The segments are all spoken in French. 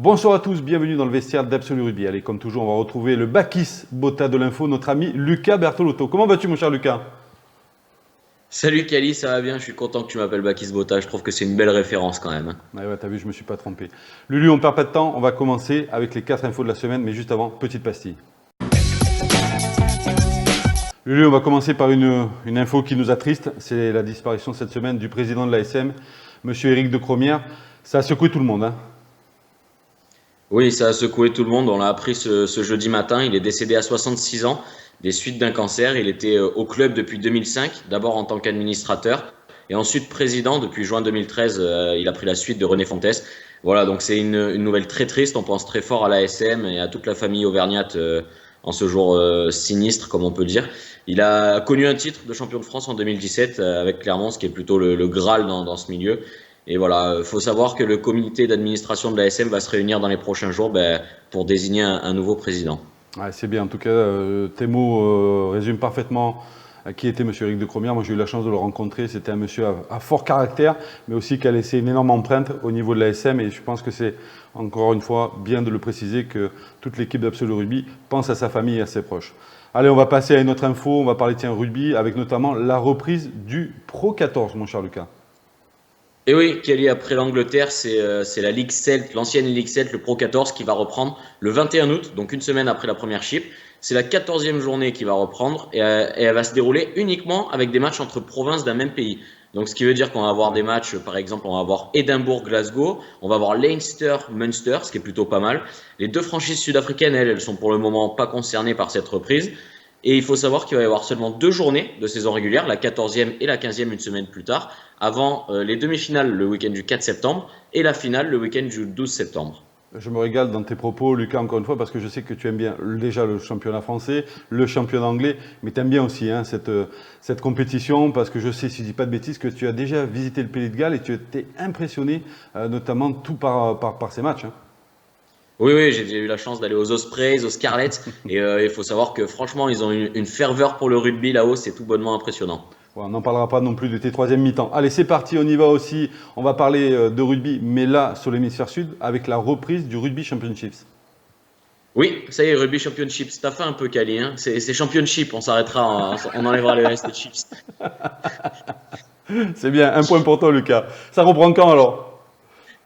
Bonsoir à tous, bienvenue dans le vestiaire d'Absolu Rugby. Allez, comme toujours, on va retrouver le Bakis Bota de l'info, notre ami Lucas Bertolotto. Comment vas-tu, mon cher Lucas? Salut Kali, ça va bien? Je suis content que tu m'appelles Bakis Bota. Je trouve que c'est une belle référence quand même. Ouais, t'as vu, je me suis pas trompé. Lulu, on perd pas de temps, on va commencer avec les 4 infos de la semaine, mais juste avant, petite pastille. Lulu, on va commencer par une info qui nous attriste. C'est la disparition cette semaine du président de l'ASM, monsieur Éric de Cromière. Ça a secoué tout le monde, hein. Oui, ça a secoué tout le monde. On l'a appris ce jeudi matin. Il est décédé à 66 ans des suites d'un cancer. Il était au club depuis 2005, d'abord en tant qu'administrateur et ensuite président depuis juin 2013. Il a pris la suite de René Fontes. Voilà, donc c'est une nouvelle très triste. On pense très fort à l'ASM et à toute la famille auvergnate en ce jour sinistre, comme on peut dire. Il a connu un titre de champion de France en 2017 avec Clermont, ce qui est plutôt le Graal dans ce milieu. Et voilà, faut savoir que le comité d'administration de l'ASM va se réunir dans les prochains jours pour désigner un nouveau président. Ouais, c'est bien, en tout cas, tes mots résument parfaitement qui était monsieur Éric de Cromière. Moi, j'ai eu la chance de le rencontrer. C'était un monsieur à fort caractère, mais aussi qui a laissé une énorme empreinte au niveau de l'ASM. Et je pense que c'est, encore une fois, bien de le préciser que toute l'équipe d'Absolu Rugby pense à sa famille et à ses proches. Allez, on va passer à une autre info. On va parler rugby avec notamment la reprise du Pro 14, mon cher Lucas. Et oui, Kelly, après l'Angleterre, c'est la Ligue Celt, l'ancienne Ligue Celt, le Pro 14, qui va reprendre le 21 août, donc une semaine après la première chip. C'est la 14e journée qui va reprendre et elle va se dérouler uniquement avec des matchs entre provinces d'un même pays. Donc ce qui veut dire qu'on va avoir des matchs, par exemple, on va avoir Édimbourg-Glasgow, on va avoir Leinster-Munster, ce qui est plutôt pas mal. Les deux franchises sud-africaines, elles sont pour le moment pas concernées par cette reprise. Et il faut savoir qu'il va y avoir seulement 2 journées de saison régulière, la 14e et la 15e une semaine plus tard, avant les demi-finales le week-end du 4 septembre et la finale le week-end du 12 septembre. Je me régale dans tes propos, Lucas, encore une fois, parce que je sais que tu aimes bien déjà le championnat français, le championnat anglais, mais tu aimes bien aussi cette compétition, parce que je sais, si je dis pas de bêtises, que tu as déjà visité le Pays de Galles et tu étais impressionné, notamment tout par ces matchs, hein. Oui, j'ai eu la chance d'aller aux Ospreys, aux Scarlets, et il faut savoir que franchement, ils ont une ferveur pour le rugby là-haut, c'est tout bonnement impressionnant. Ouais, on n'en parlera pas non plus de tes troisième mi-temps. Allez, c'est parti, on y va aussi. On va parler de rugby, mais là, sur l'hémisphère sud, avec la reprise du Rugby Championships. Oui, ça y est, Rugby Championships, t'as fait un peu Cali, hein. C'est Championship, on s'arrêtera, on enlèvera le reste des chips. C'est bien, un point pour toi, Lucas. Ça reprend quand alors?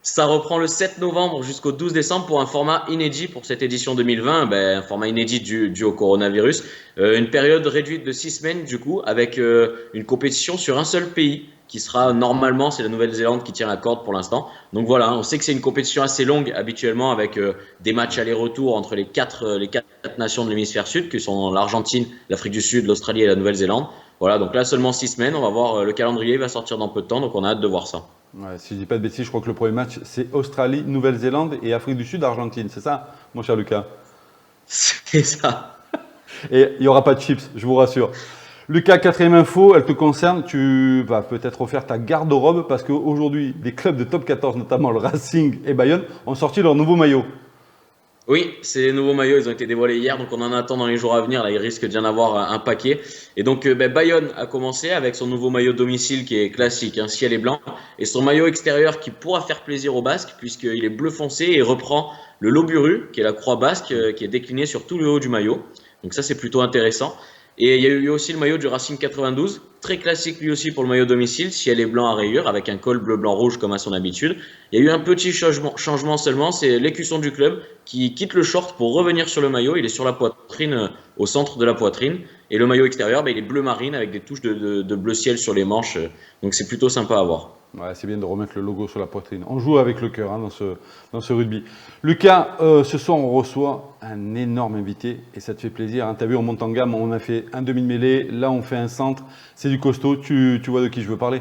Ça reprend le 7 novembre jusqu'au 12 décembre pour un format inédit pour cette édition 2020, un format inédit dû au coronavirus. Une période réduite de 6 semaines du coup, avec une compétition sur un seul pays qui sera normalement, c'est la Nouvelle-Zélande qui tient la corde pour l'instant. Donc voilà, on sait que c'est une compétition assez longue habituellement avec des matchs aller-retour entre les quatre nations de l'hémisphère sud, qui sont l'Argentine, l'Afrique du Sud, l'Australie et la Nouvelle-Zélande. Voilà, donc là seulement 6 semaines, on va voir, le calendrier va sortir dans peu de temps, donc on a hâte de voir ça. Ouais, si je dis pas de bêtises, je crois que le premier match, c'est Australie, Nouvelle-Zélande et Afrique du Sud, Argentine. C'est ça, mon cher Lucas? C'est ça. Et il n'y aura pas de chips, je vous rassure. Lucas, quatrième info, elle te concerne. Tu vas peut-être refaire ta garde-robe parce qu'aujourd'hui, des clubs de top 14, notamment le Racing et Bayonne, ont sorti leur nouveau maillot. Oui, c'est les nouveaux maillots, ils ont été dévoilés hier, donc on en attend dans les jours à venir. Là, il risque d'y en avoir un paquet. Et donc, Bayonne a commencé avec son nouveau maillot domicile qui est classique, hein, ciel et blanc, et son maillot extérieur qui pourra faire plaisir aux Basques puisqu'il est bleu foncé et reprend le loburu, qui est la croix basque, qui est déclinée sur tout le haut du maillot. Donc ça, c'est plutôt intéressant. Et il y a eu aussi le maillot du Racing 92, très classique lui aussi pour le maillot domicile, ciel et blanc à rayures, avec un col bleu, blanc, rouge comme à son habitude. Il y a eu un petit changement seulement, c'est l'écusson du club qui quitte le short pour revenir sur le maillot. Il est sur la poitrine, au centre de la poitrine. Et le maillot extérieur, il est bleu marine avec des touches de bleu ciel sur les manches. Donc c'est plutôt sympa à voir. Ouais, c'est bien de remettre le logo sur la poitrine. On joue avec le cœur dans ce rugby. Lucas, ce soir, on reçoit un énorme invité et ça te fait plaisir, hein. Tu as vu, on monte en gamme, on a fait un demi-mêlée, là on fait un centre. C'est du costaud. Tu vois de qui je veux parler?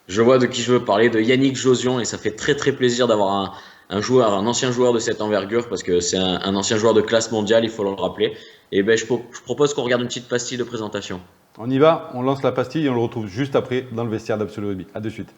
Je vois de qui je veux parler, de Yannick Josion, et ça fait très très plaisir d'avoir un ancien joueur de cette envergure, parce que c'est un ancien joueur de classe mondiale, il faut le rappeler. Et je propose qu'on regarde une petite pastille de présentation. On y va, on lance la pastille et on le retrouve juste après dans le vestiaire d'Absolu Rugby. A de suite.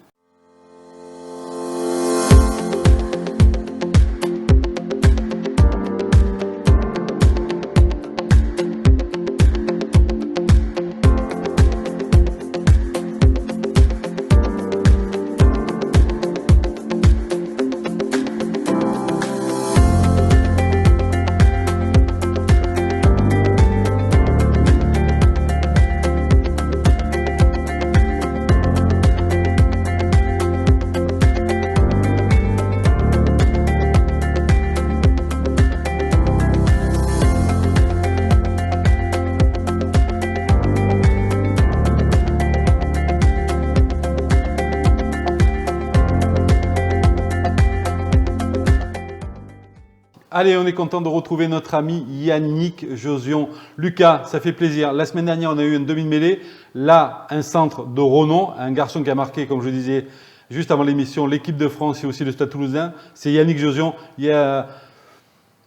Allez, on est content de retrouver notre ami Yannick Josion. Lucas, ça fait plaisir. La semaine dernière, on a eu un demi-mêlée. Là, un centre de renom, un garçon qui a marqué, comme je disais juste avant l'émission, l'équipe de France et aussi le Stade Toulousain. C'est Yannick Josion. Il y a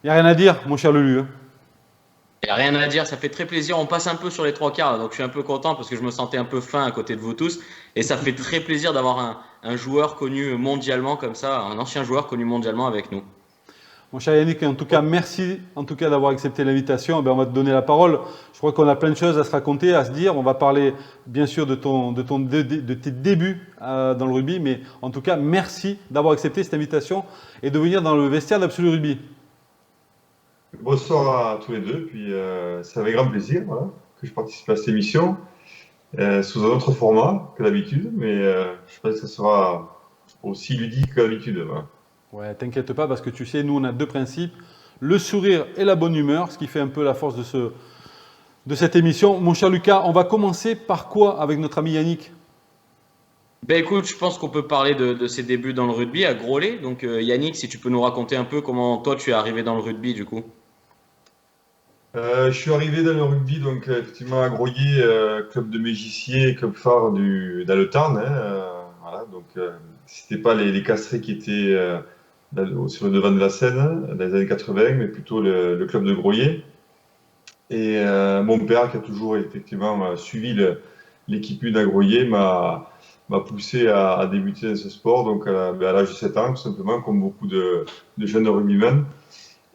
rien à dire, mon cher Lulu. Il n'y a rien à dire, ça fait très plaisir. On passe un peu sur les trois quarts, donc je suis un peu content parce que je me sentais un peu fin à côté de vous tous. Et ça fait très plaisir d'avoir un joueur connu mondialement comme ça, un ancien joueur connu mondialement avec nous. Mon cher Yannick, en tout cas, merci en tout cas d'avoir accepté l'invitation. On va te donner la parole. Je crois qu'on a plein de choses à se raconter, à se dire. On va parler bien sûr de tes débuts dans le rugby, mais en tout cas, merci d'avoir accepté cette invitation et de venir dans le vestiaire d'Absolu Rugby. Bonsoir à tous les deux, puis c'est avec grand plaisir voilà, que je participe à cette émission sous un autre format que d'habitude, mais je pense que ça sera aussi ludique que d'habitude. Voilà. Ouais, t'inquiète pas parce que tu sais, nous on a deux principes, le sourire et la bonne humeur, ce qui fait un peu la force de cette émission. Mon cher Lucas, on va commencer par quoi avec notre ami Yannick? Ben écoute, je pense qu'on peut parler de ses débuts dans le rugby à Groslay. Donc Yannick, si tu peux nous raconter un peu comment toi tu es arrivé dans le rugby du coup. Je suis arrivé dans le rugby, donc effectivement à Groyer, club de Mégissier, club phare dans le Tarn. Voilà, donc c'était pas les Castrés qui étaient sur le devant de la scène dans les années 80, mais plutôt le club de Groyer. Et mon père, qui a toujours effectivement suivi l'équipe 1 à Groyer, m'a poussé à débuter dans ce sport, donc à l'âge de 7 ans, tout simplement, comme beaucoup de jeunes rugbymen.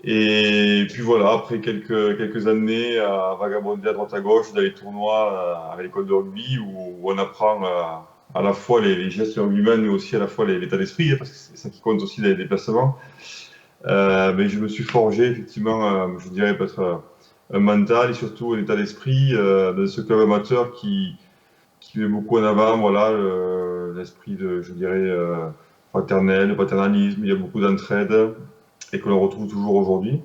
Et puis voilà, après quelques années à vagabonder à droite à gauche dans les tournois à l'école de rugby, où on apprend à la fois les gestes rugbymen, mais aussi à la fois l'état d'esprit, parce que c'est ça qui compte aussi dans les déplacements. Mais je me suis forgé, effectivement, je dirais peut-être un mental et surtout un état d'esprit dans ce club amateur qui met beaucoup en avant voilà, l'esprit de, je dirais, fraternel, le paternalisme, il y a beaucoup d'entraide et que l'on retrouve toujours aujourd'hui.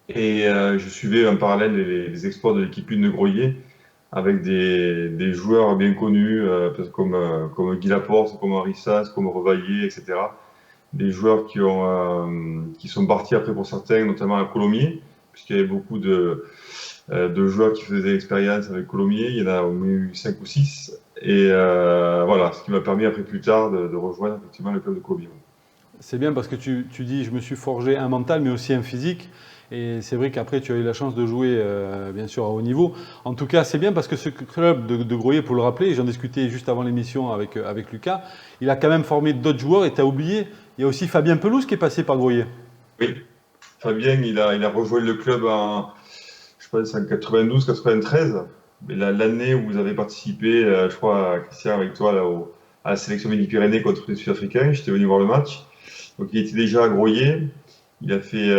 Et je suivais en parallèle les exploits de l'équipe 1 de Groyer avec des joueurs bien connus, comme Guy Laporte, comme Henri Sas, comme Revaillé, etc. Des joueurs qui sont partis après pour certains, notamment à Colomiers, puisqu'il y avait beaucoup de joueurs qui faisaient des expériences avec Colomiers. Il y en a au moins eu 5 ou 6. Et voilà, ce qui m'a permis après plus tard de rejoindre effectivement le club de Colomiers. C'est bien parce que tu dis, je me suis forgé un mental, mais aussi un physique. Et c'est vrai qu'après, tu as eu la chance de jouer, bien sûr, à haut niveau. En tout cas, c'est bien parce que ce club de Groyer, pour le rappeler, j'en discutais juste avant l'émission avec Lucas, il a quand même formé d'autres joueurs et tu as oublié, il y a aussi Fabien Pelouse qui est passé par Groyer. Oui, Fabien, il a rejoint le club je pense, en 92-93. L'année où vous avez participé, je crois, Christian, avec toi, là, à la sélection Midi-Pyrénées contre les Sud-Africains. J'étais venu voir le match. Donc il était déjà à Groyer. Il a fait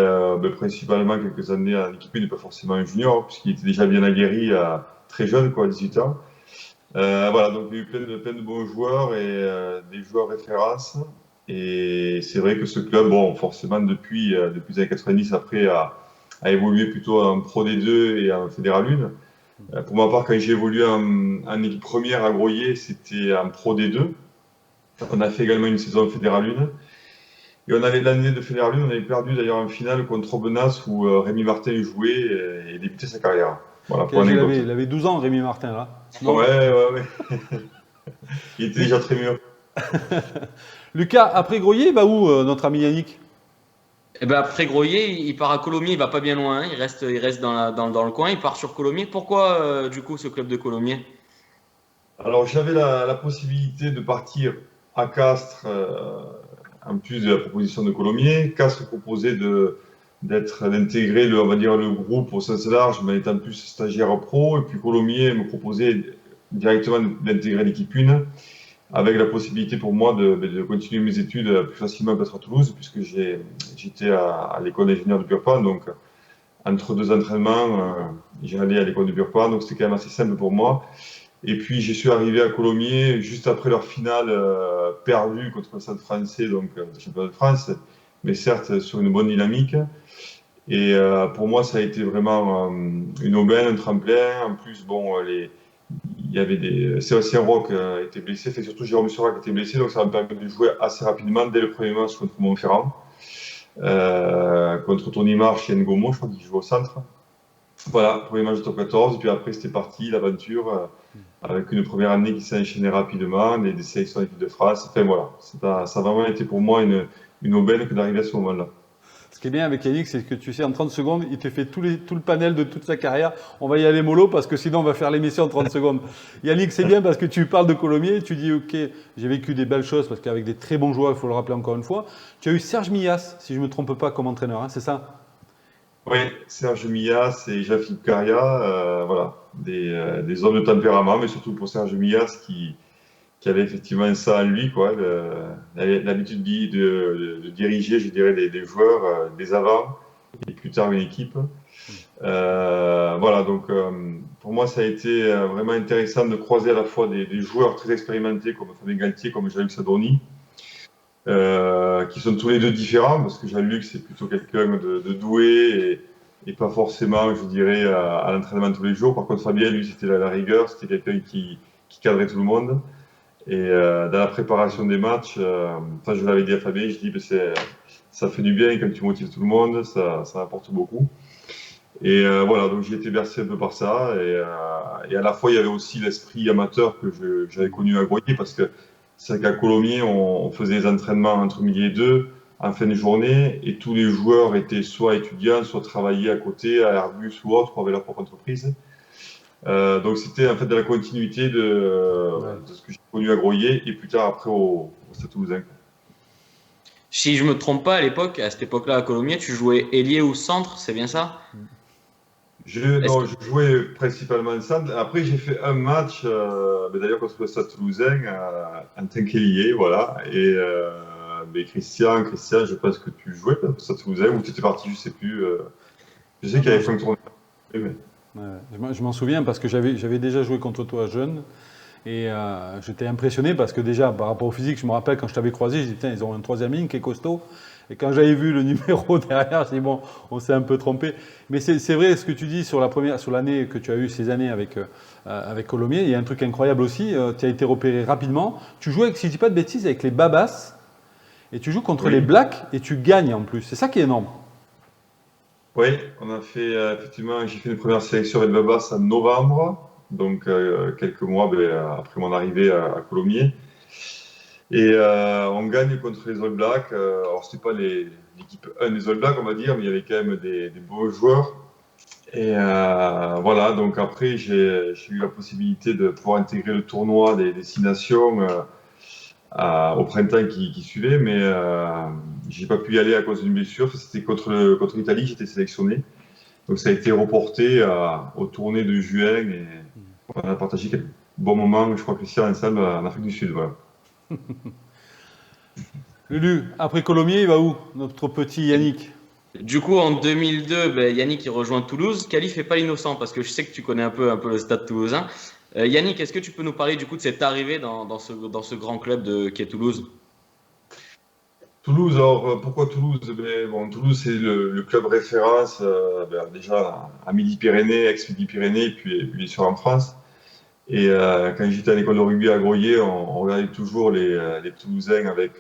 principalement quelques années en équipe 1, pas forcément un junior, puisqu'il était déjà bien aguerri très jeune, quoi, à 18 ans. Voilà, donc il y a eu plein de bons joueurs et des joueurs références. Et c'est vrai que ce club, bon, forcément, depuis les années 90, après, a évolué plutôt en Pro D2 et en Fédéral 1. Pour ma part, quand j'ai évolué en équipe première à Groyer, c'était en Pro D2. On a fait également une saison Fédéral 1. Et on avait l'année de Fédéral 1, on avait perdu d'ailleurs en finale contre Aubenas où Rémi Martin jouait et débutait sa carrière. Voilà, pour il avait 12 ans, Rémi Martin, là. Ouais. Il était déjà très mûr. Lucas, après Groyer, il va où notre ami Yannick? Eh ben après Groyer, il part à Colomiers, il va pas bien loin, hein. Il reste dans le coin, il part sur Colomiers. Pourquoi du coup ce club de Colomiers? Alors j'avais la possibilité de partir à Castres en plus de la proposition de Colomiers. Castres proposait d'intégrer on va dire, le groupe au sens large, mais étant plus stagiaire pro. Et puis Colomiers me proposait directement d'intégrer l'équipe 1, avec la possibilité pour moi de continuer mes études plus facilement peut-être à Toulouse, puisque j'étais à l'école d'ingénieur de Purpan. Donc entre deux entraînements, j'ai allé à l'école de Purpan, donc c'était quand même assez simple pour moi. Et puis, je suis arrivé à Colomiers juste après leur finale perdue contre le Stade français, donc le championnat de France, mais certes sur une bonne dynamique. Et pour moi, ça a été vraiment une aubaine, un tremplin. En plus, bon, il y avait Sébastien Roch était blessé, surtout Jérôme Serac était blessé, donc ça m'a permis de jouer assez rapidement dès le premier match contre Montferrand. contre Tony Marsh et Ngomo, je crois qu'il joue au centre. Voilà, premier match de top 14, et puis après c'était parti, l'aventure, avec une première année qui s'est enchaînée rapidement, des sélections d'équipe de France. Enfin voilà, ça a vraiment été pour moi une aubaine que d'arriver à ce moment-là. Ce qui est bien avec Yannick, c'est que tu sais, en 30 secondes, il te fait tout le panel de toute sa carrière. On va y aller mollo parce que sinon on va faire l'émission en 30 secondes. Yannick, c'est bien parce que tu parles de Colomiers, tu dis ok, j'ai vécu des belles choses parce qu'avec des très bons joueurs, il faut le rappeler encore une fois. Tu as eu Serge Millas, si je ne me trompe pas, comme entraîneur, hein, c'est ça? Oui, Serge Millas et Jean-Philippe Caria, voilà, des hommes de tempérament, mais surtout pour Serge Millas qui avait effectivement ça en lui, quoi, l'habitude de diriger, je dirais, des joueurs, des avants, et plus tard une équipe. Voilà, donc pour moi, ça a été vraiment intéressant de croiser à la fois des joueurs très expérimentés comme Fabien Galtier, comme Jean-Luc Sadorni, qui sont tous les deux différents, parce que Jean-Luc, c'est plutôt quelqu'un de doué et pas forcément, je dirais, à l'entraînement tous les jours. Par contre, Fabien, lui, c'était la rigueur, c'était quelqu'un qui cadrait tout le monde. Et dans la préparation des matchs, enfin, je l'avais dit à Fabien, je dis, ben, ça fait du bien quand tu motives tout le monde, ça apporte beaucoup. Et voilà, donc j'ai été bercé un peu par ça. Et à la fois, il y avait aussi l'esprit amateur que j'avais connu à Groyer, parce que c'est qu'à Colomiers, on faisait les entraînements entre midi et deux, en fin de journée, et tous les joueurs étaient soit étudiants, soit travaillaient à côté, à Airbus ou autre, avaient leur propre entreprise. Donc c'était en fait de la continuité de ce que j'ai connu à Groyer et plus tard après au Stade Toulousain. Si je me trompe pas, à l'époque, à cette époque-là, à Colomiers, tu jouais ailier ou centre, c'est bien ça? Non, je jouais principalement centre. Après, j'ai fait un match, d'ailleurs contre le Stade Toulousain, en tant qu'ailier, voilà. Et mais Christian, je pense que tu jouais au Stade Toulousain ou tu étais parti, je sais plus. Je sais qu'il y avait Franck Tourné. Mais... Ouais, je m'en souviens parce que j'avais déjà joué contre toi jeune et j'étais impressionné parce que déjà par rapport au physique, je me rappelle quand je t'avais croisé, je dis tiens, ils ont un troisième ligne qui est costaud. Et quand j'avais vu le numéro derrière, j'ai dit bon, on s'est un peu trompé. Mais c'est vrai ce que tu dis sur l'année que tu as eu, ces années avec Colomiers. Il y a un truc incroyable aussi. Tu as été repéré rapidement. Tu joues avec, si je dis pas de bêtises, avec les Babas et tu joues contre les Blacks et tu gagnes en plus. C'est ça qui est énorme. Oui, on a fait effectivement, j'ai fait une première sélection avec Babas en novembre, donc quelques mois après mon arrivée à Colomiers. Et on gagne contre les All Blacks. Alors, c'était pas l'équipe 1 des All Blacks, on va dire, mais il y avait quand même des beaux joueurs. Et voilà, donc après, j'ai eu la possibilité de pouvoir intégrer le tournoi des Six Nations au printemps qui suivait, mais j'ai pas pu y aller à cause d'une blessure. C'était contre l'Italie que j'étais sélectionné. Donc ça a été reporté aux tournées de juin et on a partagé quelques bons moments, je crois, Christian, ensemble en Afrique du Sud. Voilà. Lulu, après Colomiers, il va où, notre petit Yannick? Du coup, en 2002, Yannick il rejoint Toulouse. Khalif fait pas l'innocent parce que je sais que tu connais un peu le stade toulousain. Yannick, est-ce que tu peux nous parler du coup de cette arrivée dans ce grand club qui est Toulouse? Toulouse, alors pourquoi Toulouse? Bon, Toulouse, c'est le club référence déjà à Midi-Pyrénées, ex-Midi-Pyrénées, et puis bien sûr en France. Et quand j'étais à l'école de rugby à Groyer, on regardait toujours les Toulousains avec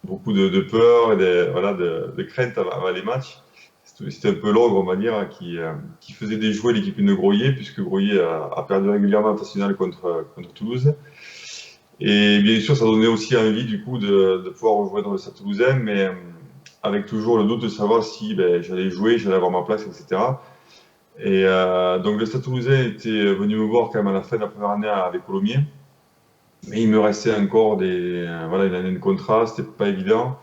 beaucoup de peur et de crainte avant les matchs. C'était un peu l'ogre, on va dire, qui faisait déjouer l'équipe de Groyer, puisque Groyer a perdu régulièrement en phase finale contre Toulouse. Et bien sûr, ça donnait aussi envie du coup de pouvoir rejoindre le Stade Toulousain, mais avec toujours le doute de savoir si j'allais jouer, j'allais avoir ma place, etc. Et donc le Stade Toulousain était venu me voir quand même à la fin de la première année avec Colomiers, mais il me restait encore une année de contrat, c'était pas évident.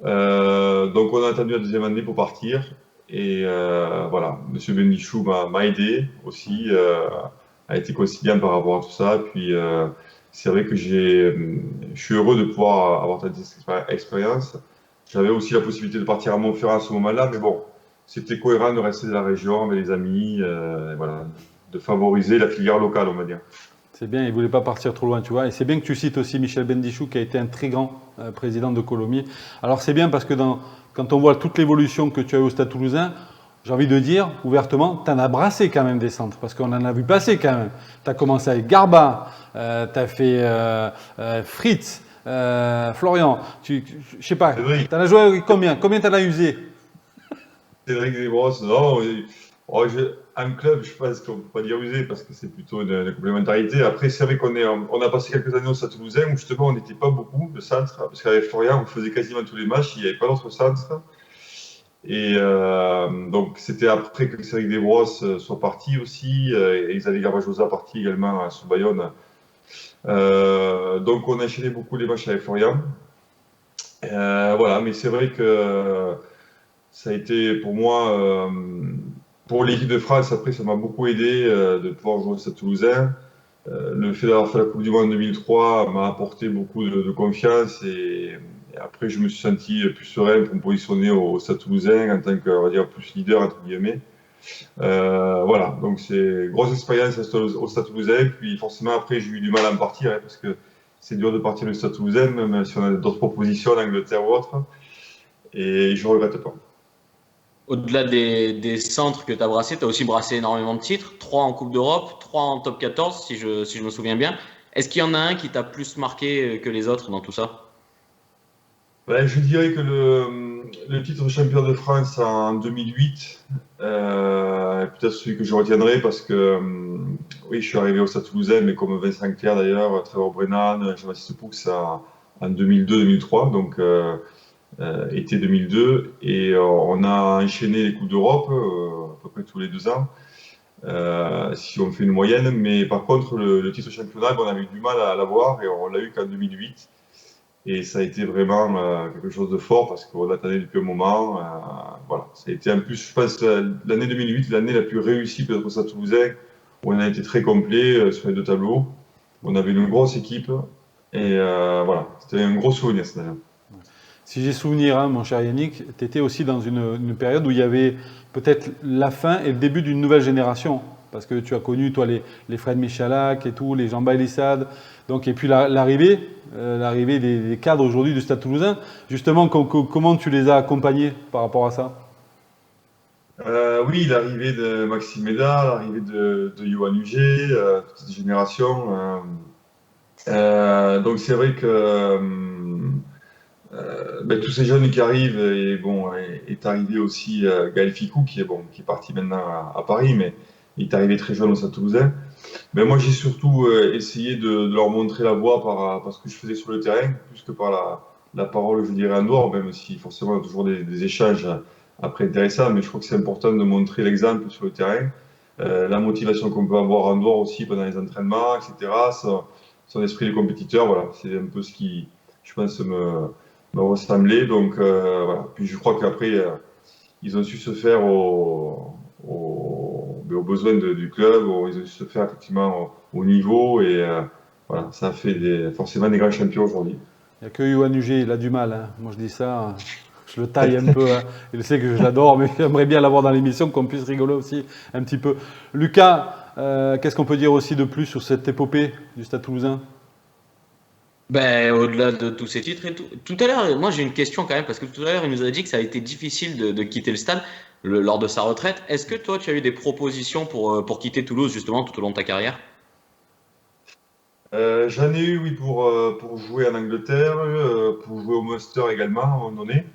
Donc on a attendu la deuxième année pour partir, et voilà, Monsieur Bendichou m'a aidé aussi, a été conciliant par rapport à tout ça. Puis c'est vrai que je suis heureux de pouvoir avoir cette expérience. J'avais aussi la possibilité de partir à Montferrand à ce moment-là, mais bon, c'était cohérent de rester dans la région avec les amis, voilà, de favoriser la filière locale, on va dire. C'est bien, il ne voulait pas partir trop loin, tu vois. Et c'est bien que tu cites aussi Michel Bendichou, qui a été un très grand président de Colomiers. Alors c'est bien parce que quand on voit toute l'évolution que tu as eu au Stade Toulousain, j'ai envie de dire ouvertement, tu en as brassé quand même des centres, parce qu'on en a vu passer quand même. Tu as commencé avec Garba, tu as fait Fritz, Florian, je sais pas, Cédric. t'en as joué combien? Combien t'en as usé? Cédric Desbrosses, non. Un club, je pense qu'on ne peut pas dire usé parce que c'est plutôt une complémentarité. Après, c'est vrai on a passé quelques années au Stade Toulousain où justement on n'était pas beaucoup de centres parce qu'avec Florian, on faisait quasiment tous les matchs, il n'y avait pas d'autres centres. Et donc, c'était après que Cédric Desbrosses soit parti aussi, et Xavier Garbajosa parti également sur Bayonne. Donc, on a enchaîné beaucoup les matchs avec Florian. Voilà, mais c'est vrai que ça a été pour moi, pour l'équipe de France, après, ça m'a beaucoup aidé de pouvoir jouer au Stade Toulousain. Le fait d'avoir fait la Coupe du Monde en 2003 m'a apporté beaucoup de confiance et après, je me suis senti plus serein pour me positionner au Stade Toulousain en tant que, on va dire, plus leader, entre guillemets. Voilà, donc c'est une grosse expérience au Stade Toulousain. Puis forcément, après, j'ai eu du mal à me partir parce que c'est dur de partir du Stade Toulousain, même si on a d'autres propositions en Angleterre ou autre. Et je ne regrette pas. Au-delà des centres que tu as brassés, tu as aussi brassé énormément de titres. 3 en Coupe d'Europe, 3 en Top 14, si je me souviens bien. Est-ce qu'il y en a un qui t'a plus marqué que les autres dans tout ça? Ben, je dirais que le titre de champion de France en 2008 est peut-être celui que je retiendrai parce que oui, je suis arrivé au Stade Toulousain, mais comme Vincent Clerc d'ailleurs, Trevor Brennan, Jean-Baptiste Poux en 2002-2003, donc été 2002, et on a enchaîné les Coupes d'Europe à peu près tous les 2 ans. Si on fait une moyenne, mais par contre le titre championnat, on avait eu du mal à l'avoir et on l'a eu qu'en 2008. Et ça a été vraiment quelque chose de fort parce qu'on l'attendait depuis un moment. Voilà. Ça a été en plus, je pense, l'année 2008, l'année la plus réussie peut-être au Stade Toulousain, où on a été très complet sur les 2 tableaux. On avait une grosse équipe et voilà, c'était un gros souvenir cette année. Si j'ai souvenir, hein, mon cher Yannick, tu étais aussi dans une période où il y avait peut-être la fin et le début d'une nouvelle génération. Parce que tu as connu, toi, les Fred Michalak et tout, les Jean Bailissade. Donc, et puis l'arrivée des cadres aujourd'hui du Stade Toulousain. Justement, comment tu les as accompagnés par rapport à ça? Oui, l'arrivée de Maxime Médard, l'arrivée de Johan Huget, toute cette génération. Donc c'est vrai que ben, tous ces jeunes qui arrivent, et bon, est arrivé aussi Gaël Ficou, qui est parti maintenant à Paris, mais il est arrivé très jeune au Stade Toulousain. Ben, moi, j'ai surtout essayé de leur montrer la voie par ce que je faisais sur le terrain, plus que par la parole, je dirais, en dehors, même si forcément il y a toujours des échanges après intéressants, mais je crois que c'est important de montrer l'exemple sur le terrain, la motivation qu'on peut avoir en dehors aussi pendant les entraînements, etc., son esprit de compétiteur, voilà, c'est un peu ce qui, je pense, me ressemblait. Donc, voilà. Puis je crois qu'après, ils ont su se faire aux besoins du club, ils ont su se faire effectivement au niveau, et voilà, ça a fait forcément des grands champions aujourd'hui. Il n'y a que Johan Huget, il a du mal, hein. Moi, je dis ça, je le taille un peu, hein. Il sait que je l'adore, mais j'aimerais bien l'avoir dans l'émission, qu'on puisse rigoler aussi un petit peu. Lucas, qu'est-ce qu'on peut dire aussi de plus sur cette épopée du Stade Toulousain? Ben, au-delà de tous ces titres et tout. Tout à l'heure, moi j'ai une question quand même, parce que tout à l'heure il nous a dit que ça a été difficile de quitter le stade lors de sa retraite. Est-ce que toi tu as eu des propositions pour quitter Toulouse justement tout au long de ta carrière? J'en ai eu, oui, pour jouer en Angleterre, pour jouer au Munster également à un moment donné.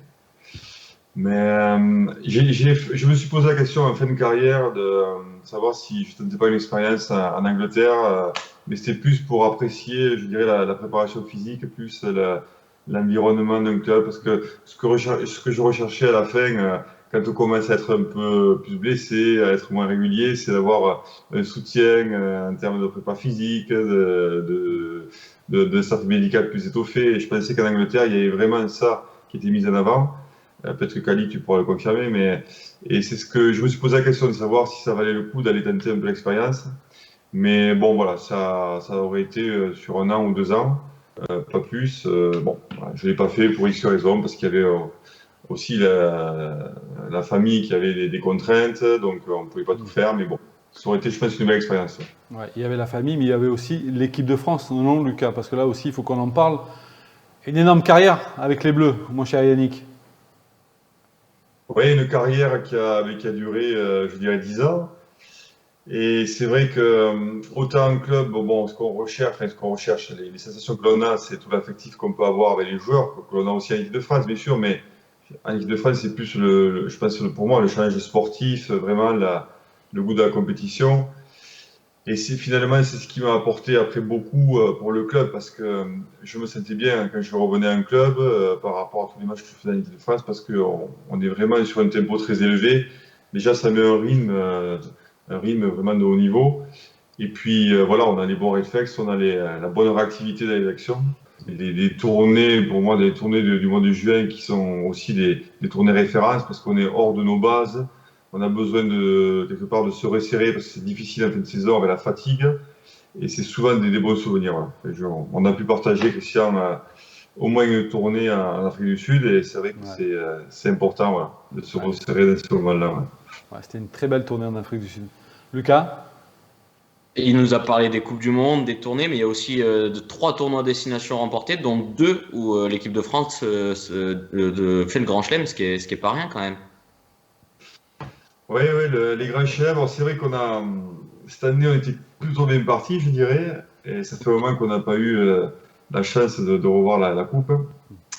Mais je me suis posé la question en fin de carrière de savoir si je ne tentais pas une expérience en Angleterre, mais c'était plus pour apprécier, je dirais, la préparation physique, plus l'environnement d'un club, parce que ce que je recherchais à la fin, quand on commence à être un peu plus blessé, à être moins régulier, c'est d'avoir un soutien en termes de prépa physique, de staff médical plus étoffé. Et je pensais qu'en Angleterre, il y avait vraiment ça qui était mis en avant. Peut-être que Kali, tu pourras le confirmer, et c'est ce que je me suis posé la question de savoir si ça valait le coup d'aller tenter un peu l'expérience. Mais bon, voilà, ça aurait été sur 1 an ou 2 ans, pas plus. Bon, voilà, je ne l'ai pas fait pour X raisons, parce qu'il y avait aussi la famille qui avait des contraintes, donc on ne pouvait pas tout faire, mais bon, ça aurait été, je pense, une belle expérience. Ouais, il y avait la famille, mais il y avait aussi l'équipe de France, non, Lucas? Parce que là aussi, il faut qu'on en parle. Une énorme carrière avec les Bleus, mon cher Yannick. Oui, une carrière qui a duré, je dirais, 10 ans. Et c'est vrai que autant en club, bon, ce qu'on recherche, les sensations que l'on a, c'est tout l'affectif qu'on peut avoir avec les joueurs, que l'on a aussi en équipe de France, bien sûr, mais en équipe de France, c'est plus je pense, pour moi, le challenge sportif, vraiment le goût de la compétition. Et finalement, c'est ce qui m'a apporté après beaucoup pour le club, parce que je me sentais bien quand je revenais en club par rapport à tous les matchs que je faisais en équipe de France, parce qu'on est vraiment sur un tempo très élevé. Déjà, ça met un rythme vraiment de haut niveau. Et puis voilà, on a les bons réflexes, on a la bonne réactivité dans les actions. Et les tournées, pour moi, des tournées du mois de juin qui sont aussi des tournées références parce qu'on est hors de nos bases. On a besoin quelque part de se resserrer parce que c'est difficile en fin de saison avec la fatigue. Et c'est souvent des bons souvenirs. Voilà. On a pu partager, Christian, au moins une tournée en Afrique du Sud et c'est vrai que Ouais. c'est important voilà, de se Ouais. resserrer dans ce moment-là. Ouais. Ouais, c'était une très belle tournée en Afrique du Sud. Lucas? Et il nous a parlé des Coupes du Monde, des tournées, mais il y a aussi de 3 tournois à destination remportés, dont 2 où l'équipe de France fait le Grand Chelem, ce qui est pas rien quand même. Oui, oui, les grands chefs, c'est vrai qu'on a, cette année, on était plutôt bien partis, je dirais, et ça fait un moment qu'on n'a pas eu la chance de revoir la coupe.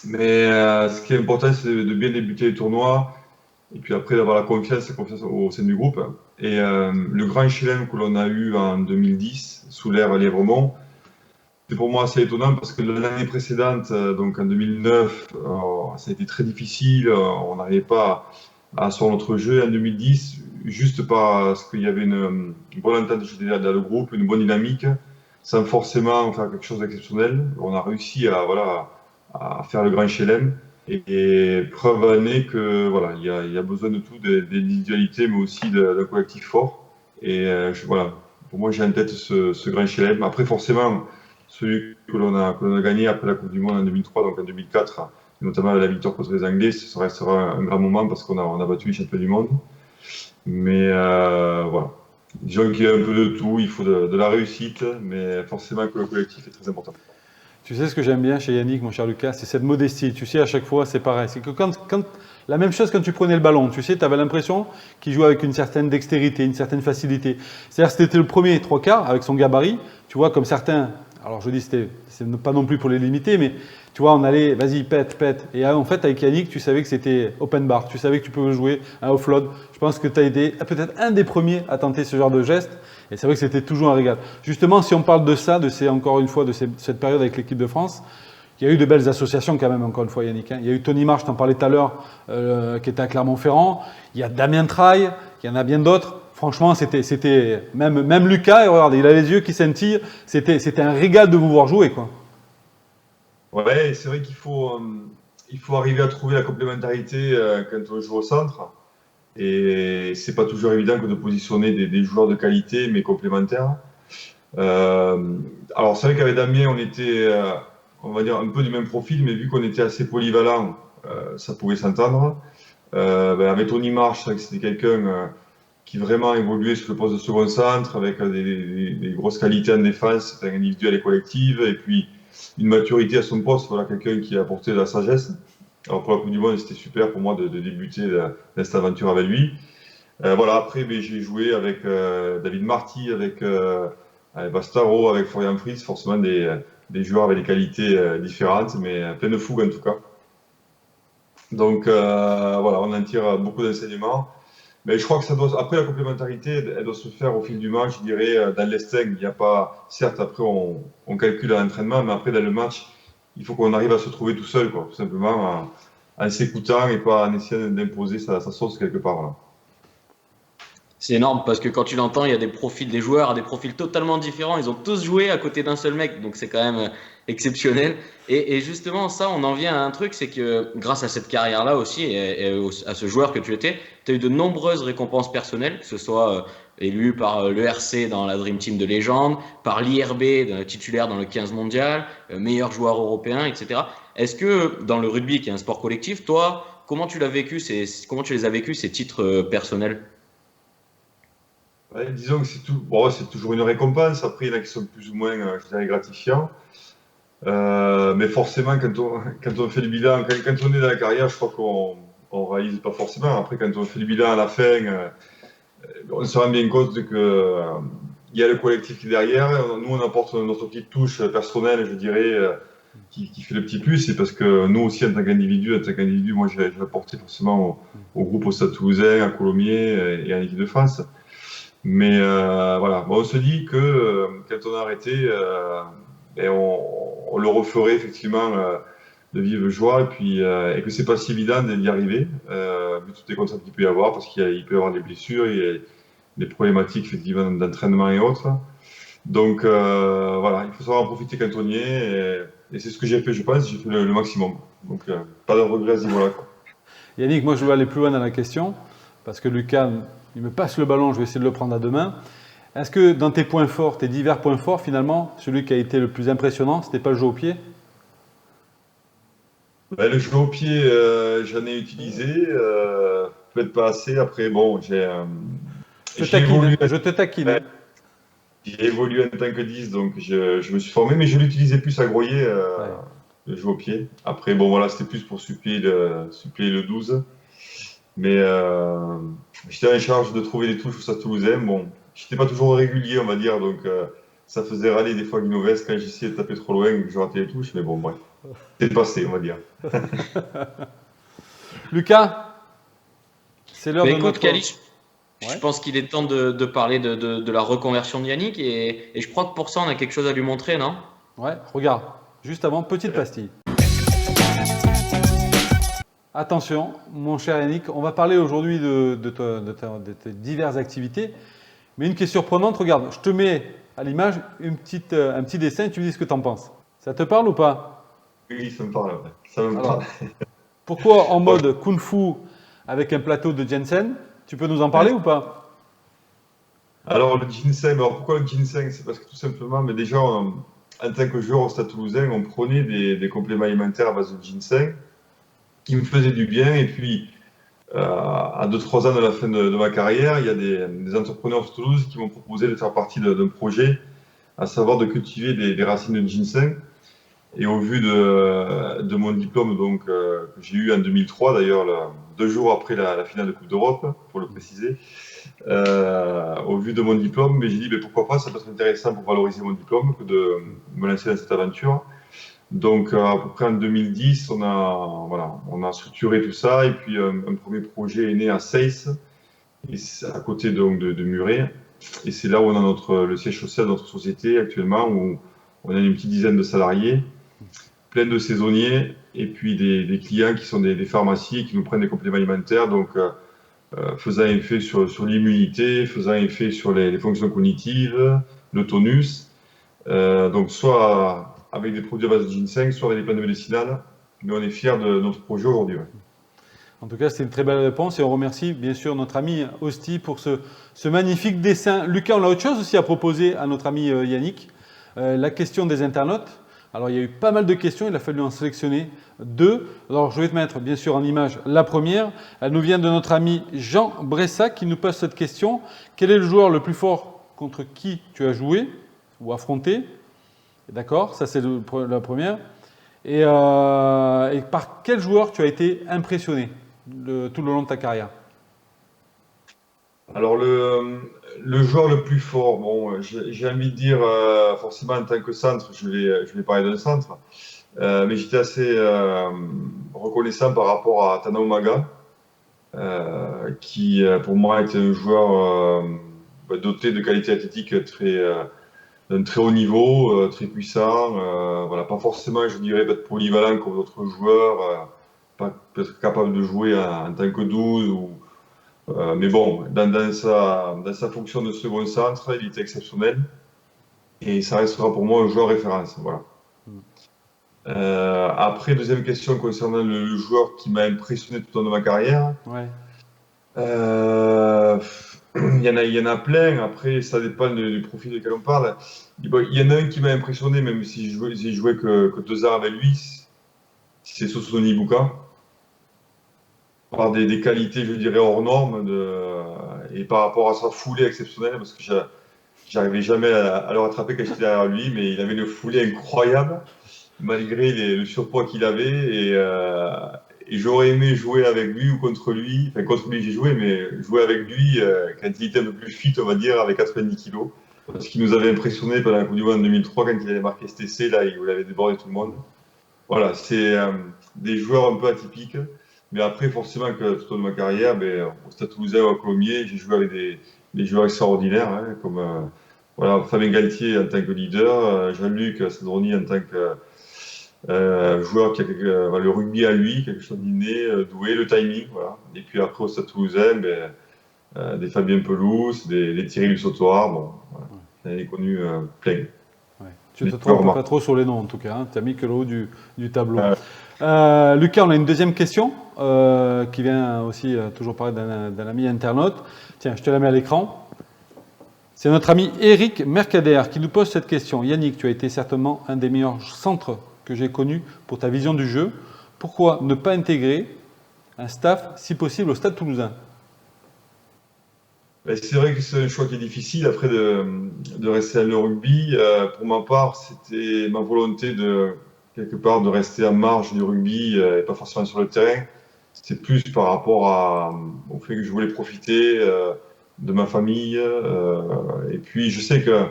Mais ce qui est important, c'est de bien débuter les tournois, et puis après d'avoir la confiance au sein du groupe. Et le grand chelem que l'on a eu en 2010, sous l'ère Lièvremont, c'est pour moi assez étonnant parce que l'année précédente, donc en 2009, ça a été très difficile, on n'arrivait pas sur notre jeu en 2010, juste parce qu'il y avait une bonne entente dans le groupe, une bonne dynamique, sans forcément faire quelque chose d'exceptionnel. On a réussi à, voilà, à faire le grand chelem. Et preuve en est que voilà, il y a besoin de tout, d'individualité, mais aussi d'un collectif fort. Et voilà, pour moi, j'ai en tête ce grand chelem. Après, forcément, celui que l'on a gagné après la Coupe du Monde en 2003, donc en 2004, notamment la victoire contre les Anglais, ça restera un grand moment parce qu'on a battu les champions du monde. Mais voilà. Disons qu'il y a un peu de tout, il faut de la réussite, mais forcément que le collectif est très important. Tu sais ce que j'aime bien chez Yannick, mon cher Lucas, c'est cette modestie. Tu sais, à chaque fois, c'est pareil. C'est que la même chose quand tu prenais le ballon, tu sais, tu avais l'impression qu'il jouait avec une certaine dextérité, une certaine facilité. C'est-à-dire, c'était le premier 3/4 avec son gabarit, tu vois, comme certains. Alors, je dis, c'est pas non plus pour les limiter, mais tu vois, on allait, vas-y, pète, pète. Et en fait, avec Yannick, tu savais que c'était open bar. Tu savais que tu pouvais jouer un offload. Je pense que tu as été peut-être un des premiers à tenter ce genre de geste. Et c'est vrai que c'était toujours un régal. Justement, si on parle de ça, encore une fois, cette période avec l'équipe de France, il y a eu de belles associations quand même, encore une fois, Yannick. Il y a eu Tony Marsh, je t'en parlais tout à l'heure, qui était à Clermont-Ferrand. Il y a Damien Traille, il y en a bien d'autres. Franchement, c'était même Lucas, et regarde, il a les yeux qui scintillent. C'était un régal de vous voir jouer, quoi. Ouais, c'est vrai qu'il faut arriver à trouver la complémentarité quand on joue au centre. Et c'est pas toujours évident que de positionner des joueurs de qualité, mais complémentaires. Euh, alors, c'est vrai qu'avec Damien, on était, on va dire, un peu du même profil, mais vu qu'on était assez polyvalent, ça pouvait s'entendre. Avec Tony Marsh, c'est vrai que c'était quelqu'un qui vraiment évoluait sur le poste de second centre, avec des grosses qualités en défense, individuelle et collective, et puis une maturité à son poste, voilà, quelqu'un qui a apporté de la sagesse. Alors pour la Coupe du Monde, c'était super pour moi de débuter dans cette aventure avec lui. Voilà, après, j'ai joué avec David Marty, avec Bastaro, avec Florian Fritz, forcément des joueurs avec des qualités différentes, mais plein de fougue en tout cas. Donc voilà, on en tire beaucoup d'enseignements. Mais je crois que ça doit. Après, la complémentarité, elle doit se faire au fil du match, je dirais, dans l'instinct. Il n'y a pas. Certes, après, on calcule à l'entraînement, mais après, dans le match, il faut qu'on arrive à se trouver tout seul, quoi, tout simplement, en s'écoutant et pas en essayant d'imposer sa sauce quelque part. Voilà. C'est énorme parce que quand tu l'entends, il y a des profils des joueurs, des profils totalement différents. Ils ont tous joué à côté d'un seul mec, donc c'est quand même exceptionnel. Et justement, ça, on en vient à un truc, c'est que grâce à cette carrière-là aussi à ce joueur que tu étais, tu as eu de nombreuses récompenses personnelles, que ce soit élu par le RC dans la Dream Team de légende, par l'IRB titulaire dans le 15 mondial, meilleur joueur européen, etc. Est-ce que dans le rugby, qui est un sport collectif, toi, comment tu les as vécus ces titres personnels? Ouais, disons que bon, c'est toujours une récompense. Après, il y en a qui sont plus ou moins, je dirais, gratifiants. Mais forcément, quand on fait le bilan, quand on est dans la carrière, je crois qu'on réalise pas forcément. Après, quand on fait le bilan à la fin, on se rend bien compte que il y a le collectif qui est derrière. Nous, on apporte notre petite touche personnelle, je dirais, qui fait le petit plus. C'est parce que nous aussi, en tant qu'individu, moi, j'ai apporté forcément au groupe au Stade Toulousain, à Colomiers et à l'équipe de France. Mais voilà, bon, on se dit que quand on a arrêté, ben, on le referait effectivement de vive joie et que c'est pas si évident d'y arriver, vu toutes les contraintes qu'il peut y avoir, parce qu'il peut y avoir des blessures, il y a des problématiques effectivement d'entraînement et autres. Donc voilà, il faut savoir en profiter quand on y est, et c'est ce que j'ai fait, je pense, j'ai fait le maximum. Donc pas de regrets à ce niveau-là, quoi. Yannick, moi je veux aller plus loin dans la question, parce que Lucas, il me passe le ballon, je vais essayer de le prendre à deux mains. Est-ce que dans tes points forts, tes divers points forts, finalement, celui qui a été le plus impressionnant, c'était pas le jeu au pied? Ben, le jeu au pied, j'en ai utilisé, peut-être pas assez. Après, bon, j'ai évolué, Je te taquine. Hein. j'ai évolué en tant que 10, donc je me suis formé, mais je l'utilisais plus à Groyer, Ouais. le jeu au pied. Après, bon, voilà, c'était plus pour suppléer le 12. Mais j'étais en charge de trouver les touches au Stade Toulousain. Bon, j'étais pas toujours régulier, on va dire, donc ça faisait râler des fois Guinoves quand j'essayais de taper trop loin et que je ratais les touches, mais bon, bref, c'est passé, on va dire. Lucas, c'est l'heure Bah de écoute, notre... Kalish, Ouais. je pense qu'il est temps de parler de la reconversion de Yannick et je crois que pour ça, on a quelque chose à lui montrer, non? Ouais, regarde, juste avant, petite pastille. Attention, mon cher Yannick, on va parler aujourd'hui de tes diverses activités. Mais une qui est surprenante, regarde, je te mets à l'image un petit dessin et tu me dis ce que tu en penses. Ça te parle ou pas? Oui, ça me parle, ouais. Ça me Alors, parle. pourquoi en Bon, mode Kung Fu avec un plateau de Jensen? Tu peux nous en parler ou pas? alors, le ginseng, alors pourquoi le ginseng? C'est parce que tout simplement, mais déjà, en tant que joueur au Stade Toulousain, on prenait des compléments alimentaires à base de ginseng qui me faisaient du bien. Et puis, à 2-3 ans de la fin de ma carrière, il y a des entrepreneurs de Toulouse qui m'ont proposé de faire partie d'un projet, à savoir de cultiver des racines de ginseng. Et au vu de mon diplôme donc, que j'ai eu en 2003, d'ailleurs, 2 jours après la finale de Coupe d'Europe, pour le préciser, au vu de mon diplôme, mais j'ai dit mais pourquoi pas, ça peut être intéressant pour valoriser mon diplôme que de me lancer dans cette aventure. Donc à peu près en 2010, on a structuré tout ça et puis un premier projet est né à Seyss, et c'est à côté donc de Muret. Et c'est là où on a le siège social de notre société actuellement, où on a une petite dizaine de salariés, plein de saisonniers et puis des clients qui sont des pharmacies qui nous prennent des compléments alimentaires, donc faisant effet sur l'immunité, faisant effet sur les fonctions cognitives, le tonus. Donc soit avec des produits à base de ginseng, soit avec des plantes médicinales. Mais on est fiers de notre projet aujourd'hui. Ouais. En tout cas, c'est une très belle réponse et on remercie bien sûr notre ami Osti pour ce magnifique dessin. Lucas, on a autre chose aussi à proposer à notre ami Yannick. La question des internautes. Alors, il y a eu pas mal de questions, il a fallu en sélectionner 2. Alors, je vais te mettre bien sûr en image la première. Elle nous vient de notre ami Jean Bressac qui nous pose cette question. Quel est le joueur le plus fort contre qui tu as joué ou affronté? D'accord, ça c'est la première. Et par quel joueur tu as été impressionné tout le long de ta carrière? Alors le joueur le plus fort, bon, j'ai envie de dire forcément en tant que centre, je vais parler d'un centre, mais j'étais assez reconnaissant par rapport à Tana Umaga, qui pour moi était un joueur doté de qualités athlétiques d'un très haut niveau, très puissant, voilà, pas forcément, je dirais, être polyvalent comme d'autres joueurs, pas peut-être capable de jouer en tant que 12 mais bon, dans sa fonction de second centre, il était exceptionnel et ça restera pour moi un joueur référence. Voilà. Après, deuxième question concernant le joueur qui m'a impressionné tout au long de ma carrière. Ouais. Euh, il y en a plein. Après, ça dépend du profil duquel on parle. Bon, il y en a un qui m'a impressionné, même si j'ai joué que 2 ans avec lui, c'est Sosoni Ibuka. Par des qualités, je dirais, hors normes, et par rapport à sa foulée exceptionnelle, parce que j'arrivais jamais à le rattraper quand j'étais derrière lui, mais il avait une foulée incroyable, malgré le surpoids qu'il avait, Et j'aurais aimé jouer avec lui ou contre lui. Enfin, contre lui, j'ai joué, mais jouer avec lui quand il était un peu plus fit, on va dire, avec 90 kilos. Parce qu'il nous avait impressionné pendant la Coupe du Monde en 2003 quand il avait marqué cet essai, là, où il avait débordé tout le monde. Voilà, c'est des joueurs un peu atypiques. Mais après, forcément, que tout au long de ma carrière, au Stade Toulousain ou à Colomiers, j'ai joué avec des joueurs extraordinaires, hein, comme voilà, Fabien Galtier en tant que leader, Jean-Luc Sandroni en tant que joueur qui a le rugby à lui, quelque chose d'inné, doué, le timing, voilà. Et puis après au Stade Toulousain, des Fabien Pelouse, des Thierry Lusotoir, bon, voilà. J'en ai connu plein. Ouais. Tu ne te trompes pas trop sur les noms en tout cas, hein. Tu as mis que le haut du tableau. Lucas, on a une deuxième question qui vient aussi toujours parler d'un ami internaute. Tiens, je te la mets à l'écran. C'est notre ami Eric Mercader qui nous pose cette question. Yannick, tu as été certainement un des meilleurs centres que j'ai connu pour ta vision du jeu. Pourquoi ne pas intégrer un staff, si possible, au Stade Toulousain? C'est vrai que c'est un choix qui est difficile après de rester dans le rugby. Pour ma part, c'était ma volonté quelque part de rester en marge du rugby et pas forcément sur le terrain. C'était plus par rapport au fait que je voulais profiter de ma famille. Et puis je sais que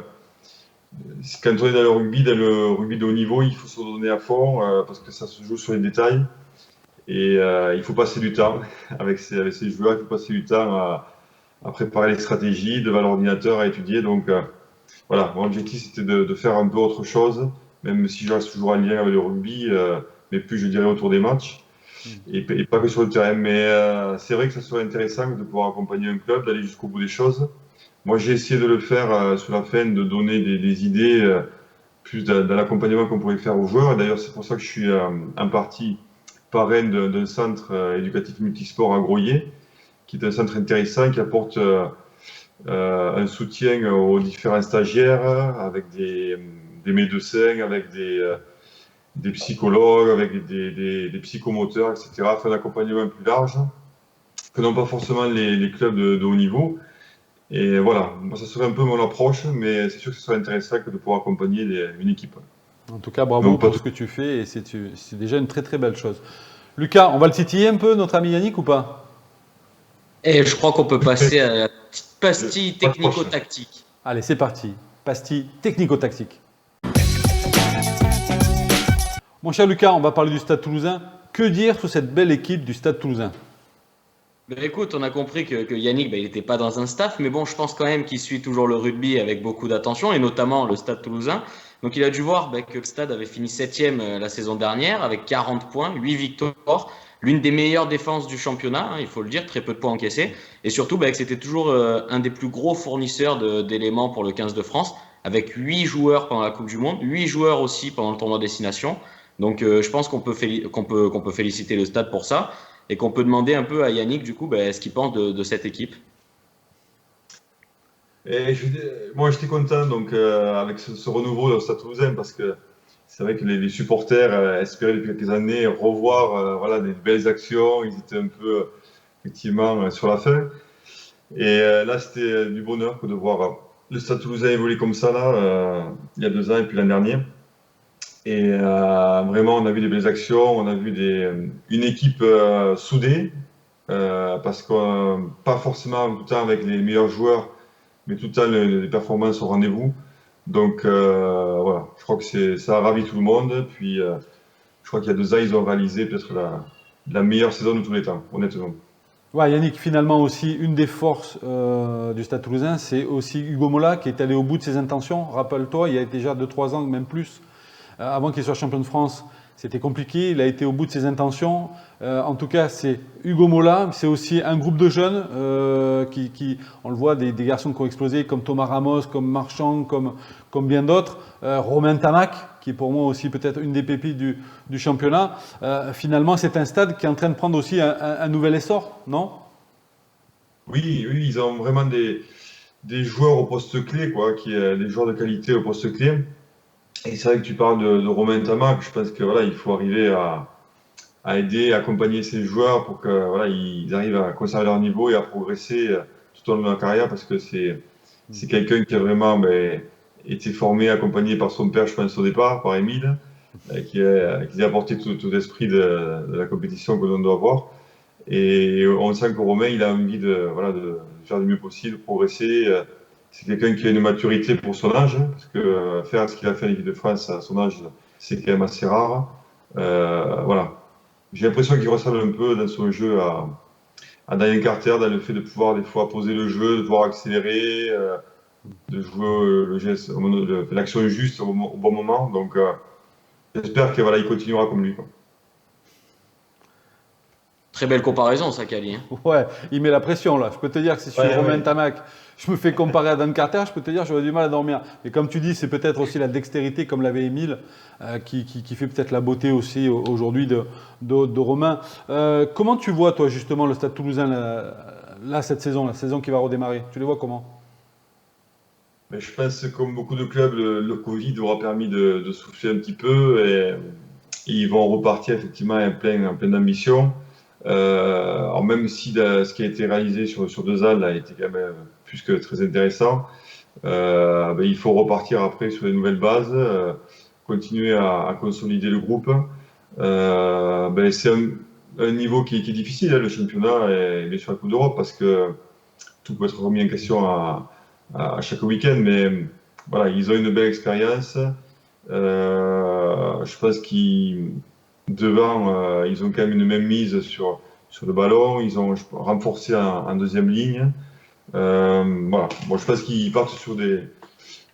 quand on est dans le rugby de haut niveau, il faut se donner à fond parce que ça se joue sur les détails. Et il faut passer du temps avec ces joueurs, il faut passer du temps à préparer les stratégies devant l'ordinateur, à étudier. Donc voilà, mon objectif c'était de faire un peu autre chose, même si je reste toujours en lien avec le rugby, mais plus je dirais autour des matchs et pas que sur le terrain. Mais c'est vrai que ça serait intéressant de pouvoir accompagner un club, d'aller jusqu'au bout des choses. Moi j'ai essayé de le faire sur la fin, de donner des idées plus dans l'accompagnement qu'on pourrait faire aux joueurs. Et d'ailleurs c'est pour ça que je suis en partie parrain d'un centre éducatif multisport à Groyer, qui est un centre intéressant, qui apporte un soutien aux différents stagiaires, avec des médecins, avec des psychologues, avec des psychomoteurs, etc., afin d'un accompagnement plus large, que n'ont pas forcément les clubs de haut niveau. Et voilà, moi, ça serait un peu mon approche, mais c'est sûr que ce serait intéressant que de pouvoir accompagner une équipe. En tout cas, bravo pour ce que tu fais, et c'est déjà une très très belle chose. Lucas, on va le titiller un peu, notre ami Yannick, ou pas? Et je crois qu'on peut passer à la petite pastille technico-tactique. Allez, c'est parti. Pastille technico-tactique. Mon cher Lucas, on va parler du Stade Toulousain. Que dire sur cette belle équipe du Stade Toulousain? Écoute, on a compris que Yannick, il n'était pas dans un staff, mais bon, je pense quand même qu'il suit toujours le rugby avec beaucoup d'attention, et notamment le Stade Toulousain. Donc il a dû voir que le Stade avait fini 7e la saison dernière, avec 40 points, 8 victoires, l'une des meilleures défenses du championnat, hein, il faut le dire, très peu de points encaissés, et surtout que c'était toujours un des plus gros fournisseurs d'éléments pour le 15 de France, avec 8 joueurs pendant la Coupe du Monde, 8 joueurs aussi pendant le tournoi Destination. Donc je pense qu'on peut féliciter le Stade pour ça, et qu'on peut demander un peu à Yannick, du coup, ce qu'il pense de cette équipe. Et moi, j'étais content donc, avec ce renouveau au Stade Toulousain, parce que c'est vrai que les supporters espéraient depuis quelques années revoir voilà, des belles actions. Ils étaient un peu, effectivement, sur la fin. Et là, c'était du bonheur que de voir le Stade Toulousain évoluer comme ça, là, il y a 2 ans et puis l'an dernier. Et vraiment, on a vu des belles actions, on a vu une équipe soudée, parce que pas forcément tout le temps avec les meilleurs joueurs, mais tout le temps les performances au rendez-vous. Donc voilà, je crois que ça a ravi tout le monde. Puis je crois qu'il y a 2 ans, ils ont réalisé peut-être la meilleure saison de tous les temps, honnêtement. Ouais, Yannick, finalement aussi, une des forces du Stade Toulousain, c'est aussi Hugo Mola qui est allé au bout de ses intentions. Rappelle-toi, il y a déjà 2-3 ans, même plus, avant qu'il soit champion de France, c'était compliqué. Il a été au bout de ses intentions. En tout cas, c'est Hugo Mola. C'est aussi un groupe de jeunes qui on le voit, des garçons qui ont explosé, comme Thomas Ramos, comme Marchand, comme bien d'autres. Romain Tamac, qui est pour moi aussi peut-être une des pépites du championnat. Finalement, c'est un stade qui est en train de prendre aussi un nouvel essor, non? Oui, oui, ils ont vraiment des joueurs au poste clé, quoi, des joueurs de qualité au poste clé. Et c'est vrai que tu parles de Romain Tamac. Je pense que voilà, il faut arriver à aider, à accompagner ces joueurs pour que voilà, ils arrivent à conserver leur niveau et à progresser tout au long de leur carrière, parce que c'est quelqu'un qui a vraiment été formé, accompagné par son père, je pense au départ, par Émile, qui a apporté tout l'esprit de la compétition que l'on doit avoir. Et on sent que Romain, il a envie de faire du mieux possible, de progresser. C'est quelqu'un qui a une maturité pour son âge, hein, parce que faire ce qu'il a fait en équipe de France à son âge, c'est quand même assez rare. Voilà. J'ai l'impression qu'il ressemble un peu dans son jeu à Daniel Carter, dans le fait de pouvoir des fois poser le jeu, de pouvoir accélérer, de jouer le geste, l'action juste au bon moment. Donc, j'espère que voilà, il continuera comme lui, quoi. Très belle comparaison, ça, Kali, hein. Ouais, il met la pression là. Je peux te dire que si je suis Ouais, Romain ouais. Tamac, je me fais comparer à Dan Carter, je peux te dire que j'aurais du mal à dormir. Et comme tu dis, c'est peut-être aussi la dextérité, comme l'avait Émile, qui fait peut-être la beauté aussi aujourd'hui de Romain. Comment tu vois, toi, justement, le Stade Toulousain là, cette saison, la saison qui va redémarrer? Tu les vois comment? Mais je pense que comme beaucoup de clubs, le Covid aura permis de souffler un petit peu et ils vont repartir effectivement en pleine ambition. Alors même si ce qui a été réalisé sur 2 ans a été quand même plus que très intéressant, ben, il faut repartir après sur les nouvelles bases, continuer à consolider le groupe. Ben, c'est un niveau qui est difficile, hein, le championnat et bien sûr la Coupe d'Europe, parce que tout peut être remis en question à chaque week-end, mais voilà, ils ont une belle expérience. Je pense qu'ils devant, ils ont quand même une même mise sur le ballon. Ils ont renforcé en deuxième ligne. Voilà. Bon, je pense qu'ils partent sur des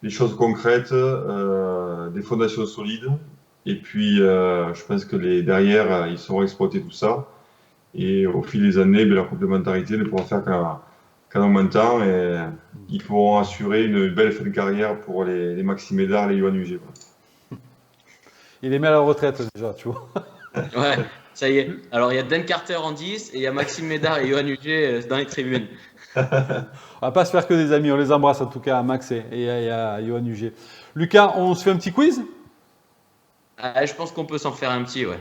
choses concrètes, des fondations solides. Et puis, je pense que derrière, ils sauront exploiter tout ça. Et au fil des années, ben, leur complémentarité ne pourra faire qu'en augmentant. Et ils pourront assurer une belle fin de carrière pour les Maxime Médard, les Yoann Huget. Il les met à la retraite déjà, tu vois. Ouais, ça y est. Alors, il y a Dan Carter en 10 et il y a Maxime Médard et Johan Huget dans les tribunes. On va pas se faire que des amis, on les embrasse en tout cas à Max et à Johan Huget. Lucas, on se fait un petit quiz? Ah, je pense qu'on peut s'en faire un petit, ouais.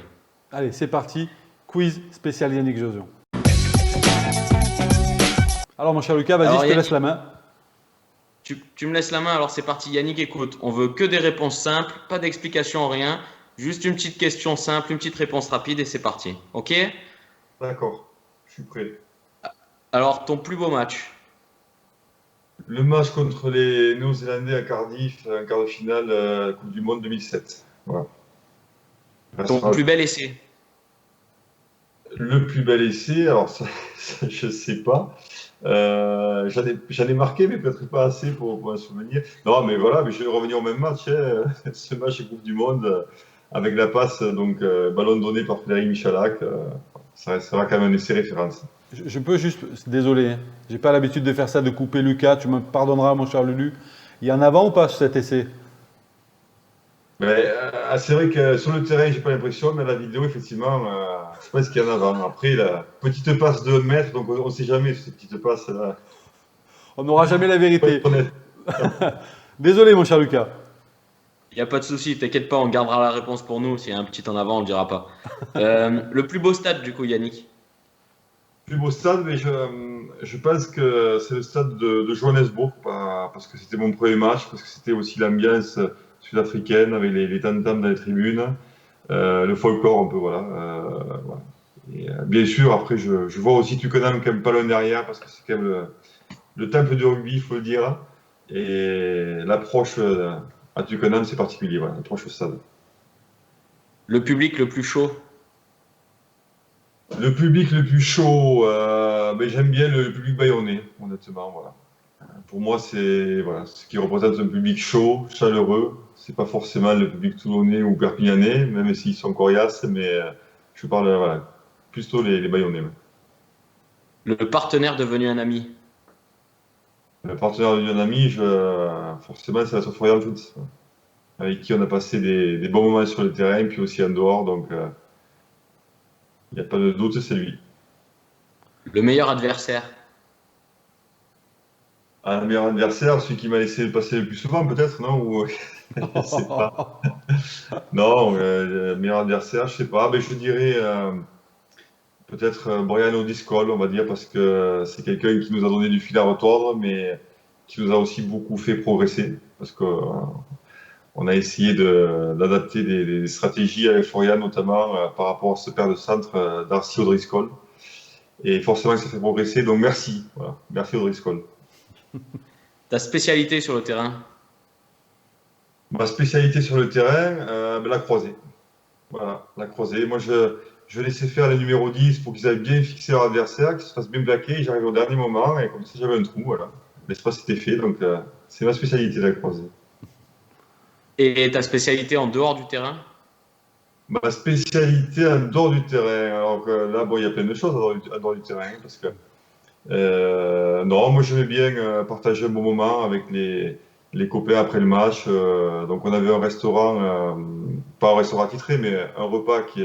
Allez, c'est parti. Quiz spécial Yannick Josion. Alors mon cher Lucas, vas-y, Alors, je te laisse Yannick, la main. tu me laisses la main, alors c'est parti. Yannick, écoute, on veut que des réponses simples, pas d'explications, rien. Juste une petite question simple, une petite réponse rapide et c'est parti. Ok? D'accord, je suis prêt. Alors, ton plus beau match? Le match contre les Néo-Zélandais à Cardiff, en quart de finale, Coupe du Monde 2007. Voilà. Ça Ton sera plus bel essai? le plus bel essai. Alors, je ne sais pas. J'en ai marqué, mais peut-être pas assez pour un souvenir. Non, mais voilà, mais je vais revenir au même match, hein. Ce match Coupe du Monde, avec la passe, donc ballon donné par Frédéric Michalak, ça restera quand même un essai référence. Je peux juste, désolé, hein, j'ai pas l'habitude de faire ça, de couper Lucas, tu me pardonneras mon cher Lulu. Il y en a avant ou pas cet essai? Mais, c'est vrai que sur le terrain, j'ai pas l'impression, mais la vidéo, effectivement, je pense qu'il y en a avant. Après, la petite passe de 1 mètre, donc on ne sait jamais ces petites passes là. On n'aura jamais la Faut vérité. être honnête. Désolé mon cher Lucas. Il n'y a pas de souci, t'inquiète pas, on gardera la réponse pour nous. S'il y a un petit en avant, on le dira pas. Le plus beau stade, du coup, Yannick? Plus beau stade, mais je pense que c'est le stade de Johannesburg, parce que c'était mon premier match, parce que c'était aussi l'ambiance sud-africaine avec les tam-tams dans les tribunes, le folklore un peu, voilà. Voilà. Et, bien sûr, après, je vois aussi Twickenham quand même pas loin derrière, parce que c'est quand même le temple du rugby, il faut le dire. Et l'approche à Twickenham, c'est particulier, voilà, l'approche au stade. Le public le plus chaud? Le public le plus chaud, ben, j'aime bien le public bayonnais, honnêtement, voilà. Pour moi, c'est voilà, ce qui représente un public chaud, chaleureux. C'est pas forcément le public toulonnais ou perpignanais, même s'ils sont coriaces, mais je parle voilà, plutôt les bayonnais. Ouais. Le partenaire devenu un ami? Le partenaire d'un ami, forcément, c'est la Florian Foot, avec qui on a passé des bons moments sur le terrain, puis aussi en dehors, donc il n'y a pas de doute, c'est lui. Le meilleur adversaire? Un meilleur adversaire, celui qui m'a laissé passer le plus souvent, peut-être, non? Ou je sais pas. Non, le meilleur adversaire, je sais pas. Ben, je dirais peut-être Brian O'Driscoll, on va dire, parce que c'est quelqu'un qui nous a donné du fil à retordre, mais qui nous a aussi beaucoup fait progresser. Parce que on a essayé d'adapter des stratégies avec Florian, notamment par rapport à ce paire de centre Darcy O'Driscoll. Et forcément, ça fait progresser. Donc merci. Voilà. Merci O'Driscoll. Ta spécialité sur le terrain? Ma spécialité sur le terrain, la croisée. Voilà, la croisée. Moi, je laissais faire les numéros 10 pour qu'ils aillent bien fixer leur adversaire, qu'ils se fassent bien plaquer. J'arrive au dernier moment et comme ça, j'avais un trou. Voilà. L'espace était fait. Donc, c'est ma spécialité, la croisée. Et ta spécialité en dehors du terrain? Ma spécialité en dehors du terrain. Alors que là, bon, il y a plein de choses en dehors du terrain. Parce que, non, moi, j'aimais bien partager un bon moment avec les copains après le match. Donc, on avait un restaurant, pas un restaurant attitré, mais un repas qui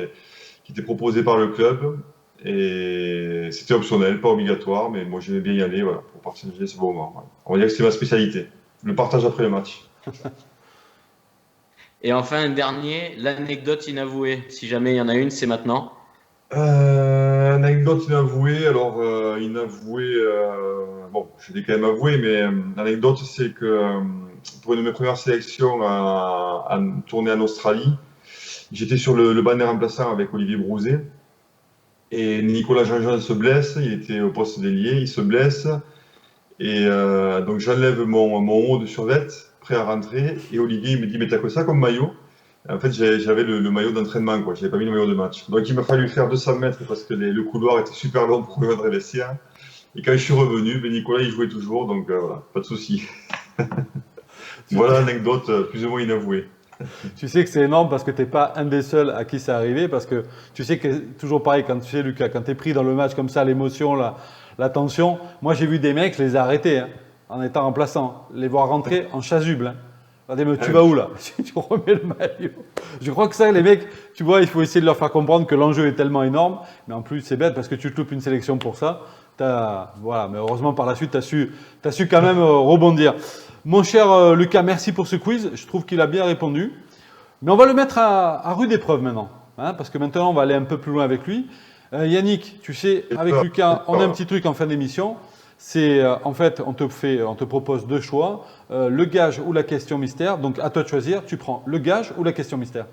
était proposé par le club. Et c'était optionnel, pas obligatoire, mais moi, j'aimais bien y aller, voilà, pour partager ce bon moment. Voilà. On va dire que c'est ma spécialité. Le partage après le match. Et enfin, un dernier, l'anecdote inavouée. Si jamais il y en a une, c'est maintenant. Anecdote inavouée, alors inavouée, bon, je l'ai quand même avoué, mais l'anecdote c'est que pour une de mes premières sélections à tourner en Australie, j'étais sur le banc des remplaçants avec Olivier Brouzet et Nicolas Jean-Jean se blesse, il était au poste d'ailier, il se blesse et donc j'enlève mon haut de survêt, prêt à rentrer et Olivier il me dit mais t'as que ça comme maillot? En fait, j'avais le maillot d'entraînement, quoi. J'avais pas mis le maillot de match. Donc, il m'a fallu faire 200 mètres parce que le couloir était super long pour rejoindre les vestiaires. Et quand je suis revenu, Nicolas, il jouait toujours, donc voilà, pas de souci. Voilà l'anecdote plus ou moins inavouée. Tu sais que c'est énorme parce que tu n'es pas un des seuls à qui c'est arrivé. Parce que tu sais que toujours pareil, quand tu sais, Lucas, quand tu es pris dans le match comme ça, l'émotion, la tension. Moi, j'ai vu des mecs, je les ai arrêtés en étant remplaçant, les voir rentrer en chasuble. Mais tu vas où là? Tu remets le maillot. Je crois que ça, les mecs, tu vois, il faut essayer de leur faire comprendre que l'enjeu est tellement énorme. Mais en plus, c'est bête parce que tu te loupes une sélection pour ça. Voilà, mais heureusement, par la suite, tu as su quand même rebondir. Mon cher Lucas, merci pour ce quiz. Je trouve qu'il a bien répondu. Mais on va le mettre à rude épreuve maintenant. Parce que maintenant, on va aller un peu plus loin avec lui. Yannick, tu sais, avec Lucas, on a un petit truc en fin d'émission. C'est en fait, on te propose deux choix, le gage ou la question mystère. Donc à toi de choisir, tu prends le gage ou la question mystère.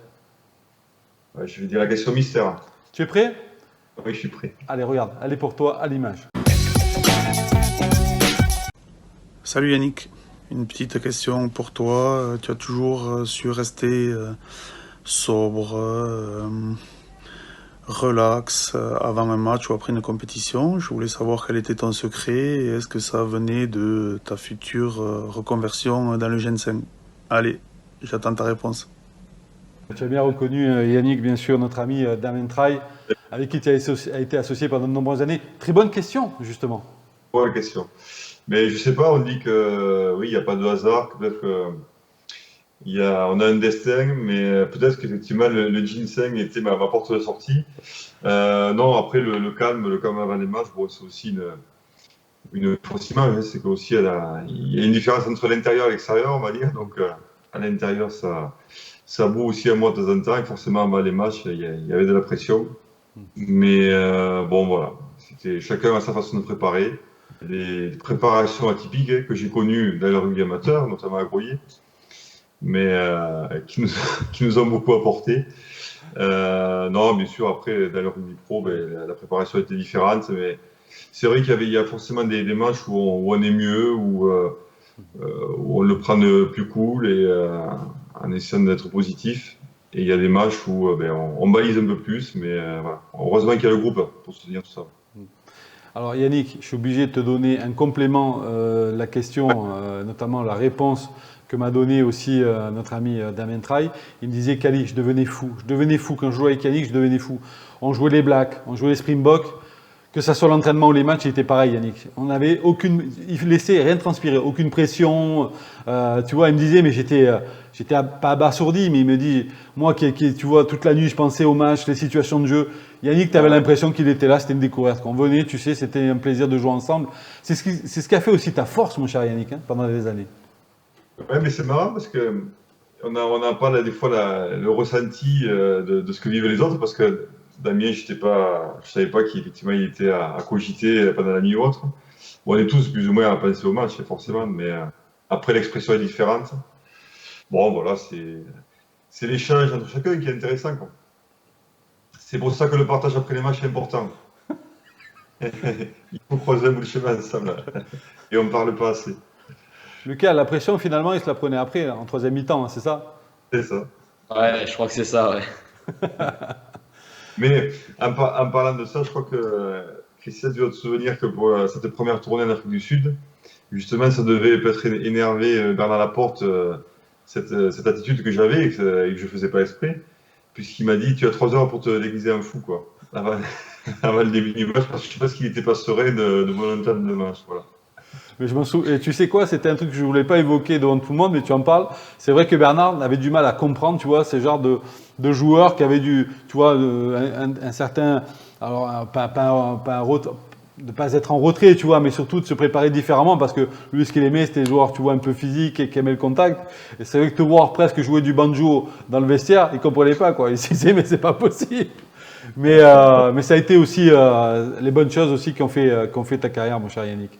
Ouais, je vais dire la question mystère. Tu es prêt? Oui, je suis prêt. Allez, regarde, elle est pour toi à l'image. Salut Yannick, une petite question pour toi. Tu as toujours su rester sobre, relax avant un match ou après une compétition. Je voulais savoir quel était ton secret et est-ce que ça venait de ta future reconversion dans le ginseng. Allez, j'attends ta réponse. Tu as bien reconnu Yannick, bien sûr, notre ami Damien Traille, avec qui tu as été associé pendant de nombreuses années. Très bonne question, justement. Bonne question. Mais je sais pas, on dit que oui, il n'y a pas de hasard, que peut-être on a un destin, mais peut-être qu'effectivement le ginseng était ma porte de sortie. Non, après le calme avant les matchs, bon, c'est aussi une fausse image, hein, c'est qu'aussi il y a une différence entre l'intérieur et l'extérieur, on va dire. Donc à l'intérieur, ça boue aussi à moi de temps en temps, et forcément avant les matchs, il y avait de la pression. Mais bon, voilà, chacun a sa façon de préparer. Des préparations atypiques que j'ai connues dans le rugby amateur, notamment à Groyer, mais qui nous ont beaucoup apporté. Non, bien sûr, après, dans le rugby pro, la préparation était différente, mais c'est vrai qu'il y a forcément des matchs où on est mieux, où on le prend plus cool et en essayant d'être positif. Et il y a des matchs où on balise un peu plus, mais voilà. Heureusement qu'il y a le groupe pour soutenir tout ça. Alors Yannick, je suis obligé de te donner un complément, la question, notamment la réponse que m'a donnée aussi notre ami Damien Traille. Il me disait qu'Ali, je devenais fou. Je devenais fou. Quand je jouais avec Yannick, je devenais fou. On jouait les Blacks, on jouait les Springboks. Que ça soit l'entraînement ou les matchs, il était pareil, Yannick. Il laissait rien transpirer, aucune pression. Tu vois, il me disait, mais j'étais pas abasourdi, mais il me dit, moi tu vois, toute la nuit, je pensais aux matchs, les situations de jeu. Yannick, tu avais l'impression qu'il était là, c'était une découverte. Quand on venait, tu sais, c'était un plaisir de jouer ensemble. C'est ce qui a fait aussi ta force, mon cher Yannick, pendant des années. Ouais, mais c'est marrant parce que on n'a pas des fois le ressenti de ce que vivaient les autres, parce que Damien, je savais pas qu'effectivement il était à cogiter pendant la nuit ou autre. Bon, on est tous plus ou moins à penser au match, forcément, mais après l'expression est différente. Bon, voilà, c'est l'échange entre chacun qui est intéressant, quoi. C'est pour ça que le partage après les matchs est important. Il faut croiser un bout de chemin ensemble. Et on ne parle pas assez. Lucas, la pression, finalement, il se la prenait après, en troisième mi-temps, hein, c'est ça? C'est ça. Ouais, je crois que c'est ça, ouais. Mais en parlant de ça, je crois que Christian, tu dois te souvenir que pour cette première tournée en Afrique du Sud, justement, ça devait peut-être énerver Bernard Laporte, cette attitude que j'avais et que je faisais pas exprès, puisqu'il m'a dit: tu as 3 heures pour te déguiser en fou, quoi, avant, avant le début du match, parce que je pense qu'il n'était pas serein de mon entame de match. Voilà. Mais je m'en souviens. Et tu sais quoi, c'était un truc que je voulais pas évoquer devant tout le monde, mais tu en parles. C'est vrai que Bernard avait du mal à comprendre, tu vois, ces genres de joueurs qui avaient tu vois, un certain, alors de pas être en retrait, tu vois, mais surtout de se préparer différemment, parce que lui, ce qu'il aimait, c'était les joueurs, tu vois, un peu physiques et qui aimaient le contact. Et c'est vrai que te voir presque jouer du banjo dans le vestiaire, il comprenait pas, quoi. Il se disait, mais c'est pas possible. Mais ça a été aussi les bonnes choses aussi qui ont fait ta carrière, mon cher Yannick.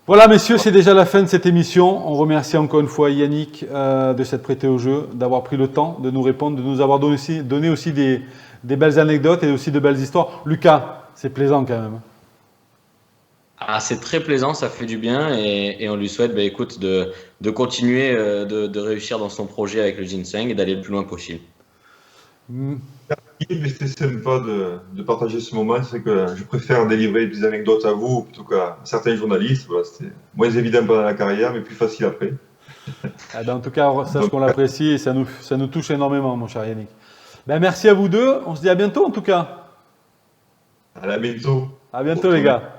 Voilà, messieurs, c'est déjà la fin de cette émission. On remercie encore une fois Yannick de s'être prêté au jeu, d'avoir pris le temps de nous répondre, de nous avoir donné aussi des belles anecdotes et aussi de belles histoires. Lucas, c'est plaisant quand même. Ah, c'est très plaisant, ça fait du bien et on lui souhaite, bah, écoute, de continuer de réussir dans son projet avec le ginseng et d'aller le plus loin possible. Mais c'était sympa de partager ce moment. C'est que je préfère délivrer des anecdotes à vous plutôt qu'à certains journalistes. Voilà, c'était moins évident pendant la carrière, mais plus facile après. Ah ben, en tout cas, sache qu'on l'apprécie et ça nous touche énormément, mon cher Yannick. Ben, merci à vous deux. On se dit à bientôt en tout cas. À la bientôt. À bientôt les gars.